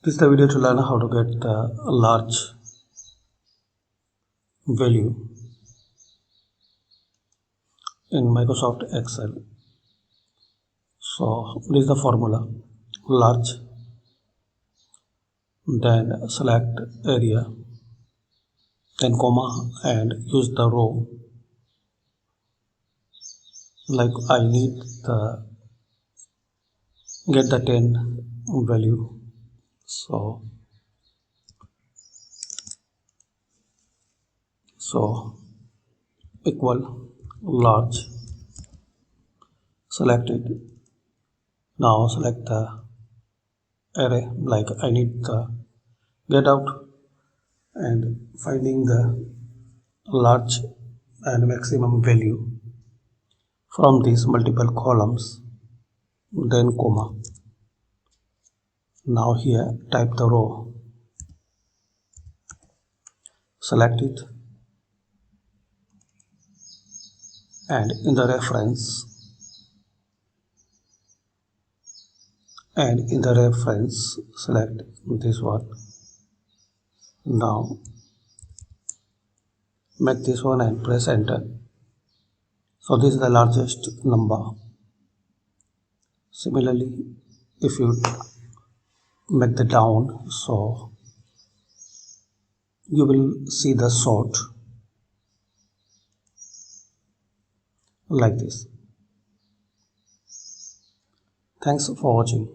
This is the video to learn how to get the large value in Microsoft Excel. So this is the formula: large, then select area, then comma, and use the row. Like I need the get the 10 value, so equal large, select it. Now select the array, like I need the get out and finding the large and maximum value from these multiple columns, then comma. Now here type the row, select it, and in the reference select this one. Now make this one and press enter. So this is the largest number. Similarly, if you make the down, so you will see the sort like this. Thanks for watching.